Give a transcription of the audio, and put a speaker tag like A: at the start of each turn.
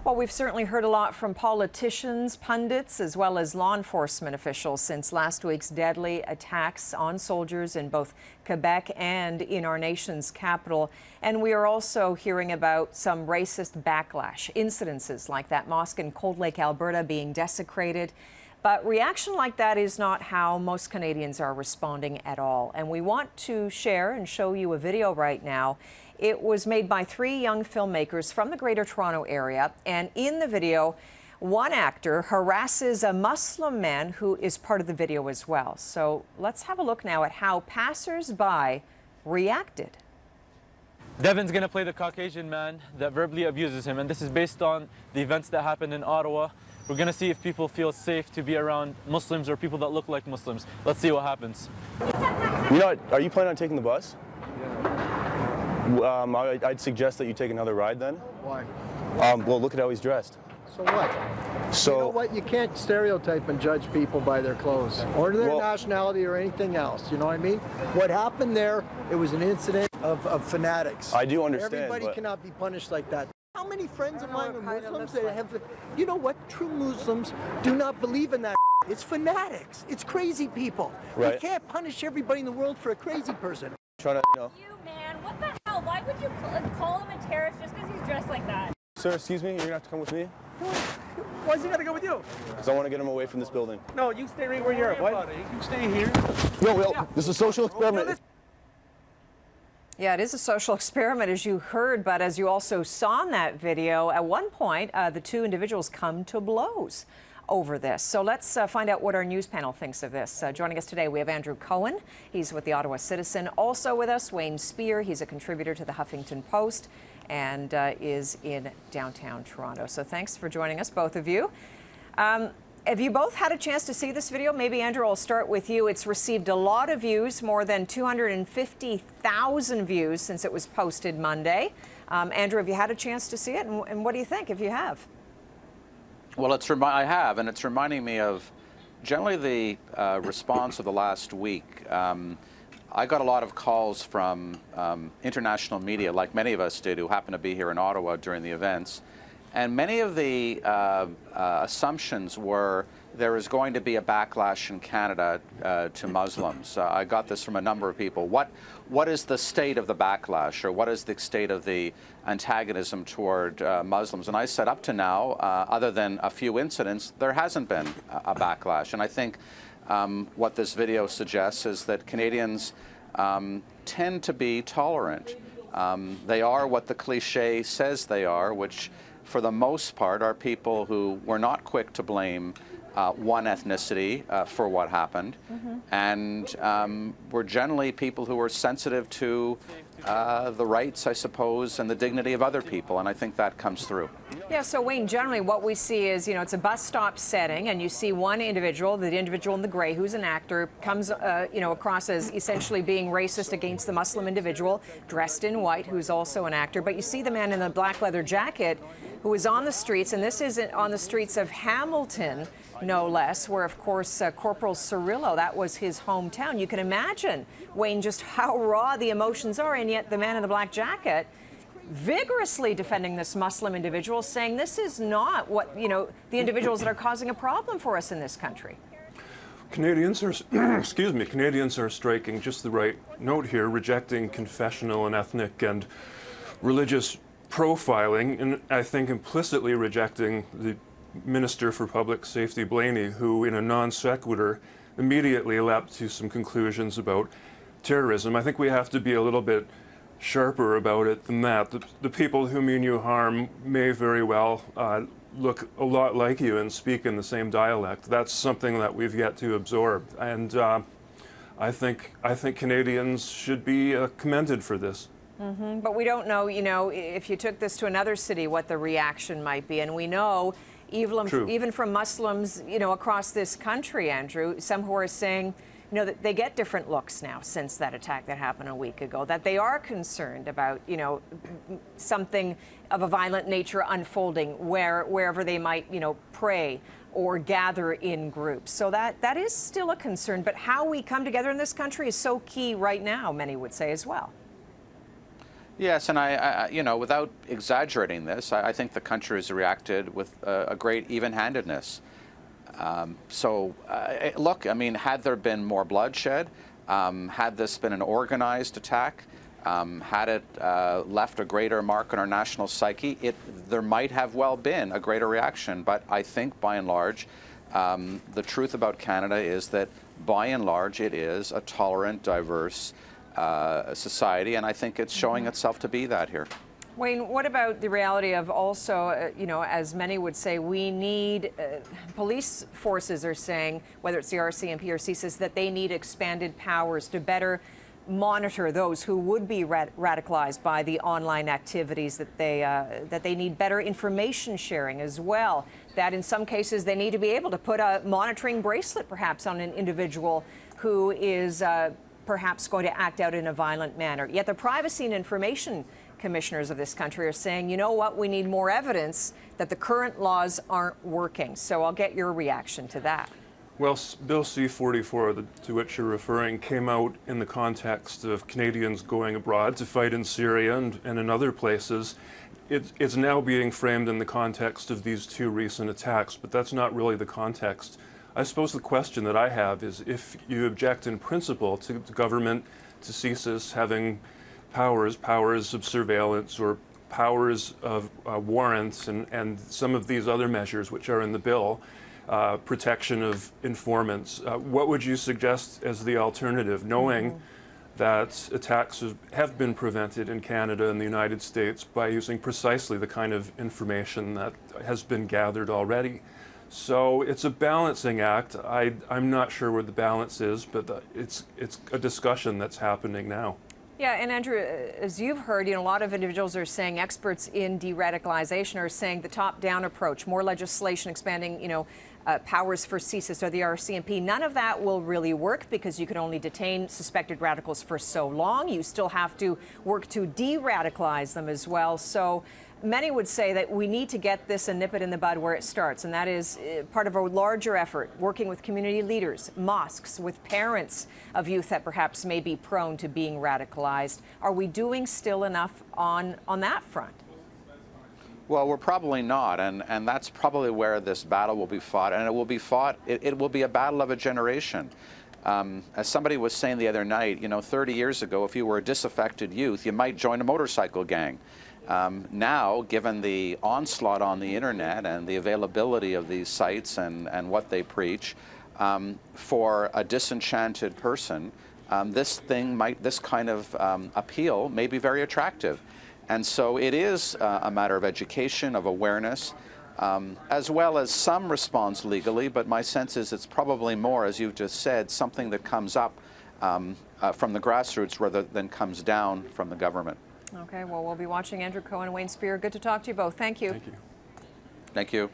A: Well, we've certainly heard a lot from politicians, pundits, as well as law enforcement officials since last week's deadly attacks on soldiers in both Quebec and in our nation's capital. And we are also hearing about some racist backlash, incidences like that mosque in Cold Lake, Alberta being desecrated. But reaction like that is not how most Canadians are responding at all. And we want to share and show you a video right now. It was made by 3 young filmmakers from the Greater Toronto area. And in the video, one actor harasses a Muslim man who is part of the video as well. So let's have a look now at how passers-by reacted.
B: Devin's going to play the Caucasian man that verbally abuses him. And this is based on the events that happened in Ottawa. We're going to see if people feel safe to be around Muslims or people that look like Muslims. Let's see what happens.
C: You know, are you planning on taking the bus? I'd suggest that you take another ride then.
D: Why?
C: Well, look at how he's dressed.
D: So what?
C: So,
D: you know what? You can't stereotype and judge people by their clothes or their nationality or anything else. You know what I mean? What happened there, it was an incident of fanatics.
C: I do understand.
D: Everybody cannot be punished like that. How many friends of mine are Muslims that have, you know what? True Muslims do not believe in that. It's fanatics. It's crazy people.
C: Right.
D: You can't punish everybody in the world for a crazy person.
C: Trying to, you know.
E: You, man, what the hell? Why would you call him a terrorist just because he's dressed like that?
C: Sir, excuse me, you're gonna have to come with me?
F: Why is he gotta go with you?
C: Because I want to get him away from this building.
F: No, you stay right where you're at. What? You stay here.
C: No, well, this is a social experiment.
A: Yeah, it is a social experiment, as you heard, but as you also saw in that video, at one point, the 2 individuals come to blows over this. So let's find out what our news panel thinks of this. Joining us today, we have Andrew Cohen. He's with the Ottawa Citizen. Also with us, Wayne Spear. He's a contributor to the Huffington Post and is in downtown Toronto. So thanks for joining us, both of you. Have you both had a chance to see this video? Maybe, Andrew, I'll start with you. It's received a lot of views, more than 250,000 views since it was posted Monday. Andrew, have you had a chance to see it? And what do you think, if you have?
G: Well, I have, and it's reminding me of generally the response of the last week. I got a lot of calls from international media, like many of us did, who happened to be here in Ottawa during the events. And many of the assumptions were there is going to be a backlash in Canada to Muslims. I got this from a number of people. What is the state of the backlash, or what is the state of the antagonism toward Muslims? And I said, up to now, other than a few incidents, there hasn't been a backlash. And I think what this video suggests is that Canadians tend to be tolerant. They are what the cliche says they are, which for the most part are people who were not quick to blame one ethnicity for what happened, and we're generally people who are sensitive to the rights, I suppose, and the dignity of other people, and I think that comes through.
A: Yeah, so Wayne, generally what we see is, you know, it's a bus stop setting, and you see one individual, the individual in the gray, who's an actor, comes, you know, across as essentially being racist against the Muslim individual, dressed in white, who's also an actor, but you see the man in the black leather jacket who is on the streets, and this isn't on the streets of Hamilton, no less, where, of course, Corporal Cirillo, that was his hometown. You can imagine, Wayne, just how raw the emotions are, and yet the man in the black jacket vigorously defending this Muslim individual, saying this is not what, you know, the individuals that are causing a problem for us in this country.
H: Canadians are, excuse me, Canadians are striking just the right note here, rejecting confessional and ethnic and religious profiling, and I think implicitly rejecting the Minister for Public Safety, Blaney, who in a non sequitur immediately leapt to some conclusions about terrorism. I think we have to be a little bit sharper about it than that. The people who mean you harm may very well look a lot like you and speak in the same dialect. That's something that we've yet to absorb, and I think Canadians should be commended for this.
A: But we don't know, you know, if you took this to another city, what the reaction might be. And we know, even from Muslims, you know, across this country, Andrew, some who are saying, you know, that they get different looks now since that attack that happened a week ago, that they are concerned about, you know, something of a violent nature unfolding wherever they might, you know, pray or gather in groups. So that is still a concern. But how we come together in this country is so key right now, many would say as well.
G: Yes, and you know, without exaggerating this, I think the country has reacted with a great even-handedness. Look, I mean, had there been more bloodshed, had this been an organized attack, had it left a greater mark on our national psyche, there might have well been a greater reaction. But I think, by and large, the truth about Canada is that, by and large, it is a tolerant, diverse society, and I think it's showing itself to be that here.
A: Wayne, what about the reality of also, you know, as many would say, we need, police forces are saying, whether it's the RCMP or CSIS, that they need expanded powers to better monitor those who would be radicalized by the online activities, that they need better information sharing as well, that in some cases they need to be able to put a monitoring bracelet perhaps on an individual who is perhaps going to act out in a violent manner. Yet the privacy and information commissioners of this country are saying, you know what, we need more evidence that the current laws aren't working. So I'll get your reaction to that.
H: Well, Bill C-44, to which you're referring, came out in the context of Canadians going abroad to fight in Syria and in other places. It's now being framed in the context of these two recent attacks, but that's not really the context. I suppose the question that I have is, if you object in principle to the government, to CSIS having powers of surveillance or powers of warrants and some of these other measures which are in the bill, protection of informants, what would you suggest as the alternative, knowing that attacks have been prevented in Canada and the United States by using precisely the kind of information that has been gathered already? So it's a balancing act. I'm not sure where the balance is, but it's a discussion that's happening now.
A: Yeah, and Andrew, as you've heard, you know, a lot of individuals are saying, experts in de-radicalization are saying the top-down approach, more legislation expanding, you know, powers for CSIS or the RCMP, none of that will really work because you can only detain suspected radicals for so long. You still have to work to de-radicalize them as well. So many would say that we need to get this and nip it in the bud where it starts, and that is part of a larger effort, working with community leaders, mosques, with parents of youth that perhaps may be prone to being radicalized. Are we doing still enough on that front?
G: Well, we're probably not, and that's probably where this battle will be fought, and it will be fought, it will be a battle of a generation. As somebody was saying the other night, you know, 30 years ago, if you were a disaffected youth, you might join a motorcycle gang. Now, given the onslaught on the internet and the availability of these sites and what they preach, for a disenchanted person, this kind of appeal may be very attractive. And so it is a matter of education, of awareness, as well as some response legally, but my sense is it's probably more, as you've just said, something that comes up from the grassroots rather than comes down from the government.
A: Okay, well, we'll be watching. Andrew Cohen, Wayne Spear, good to talk to you both. Thank you.
H: Thank you.
G: Thank you.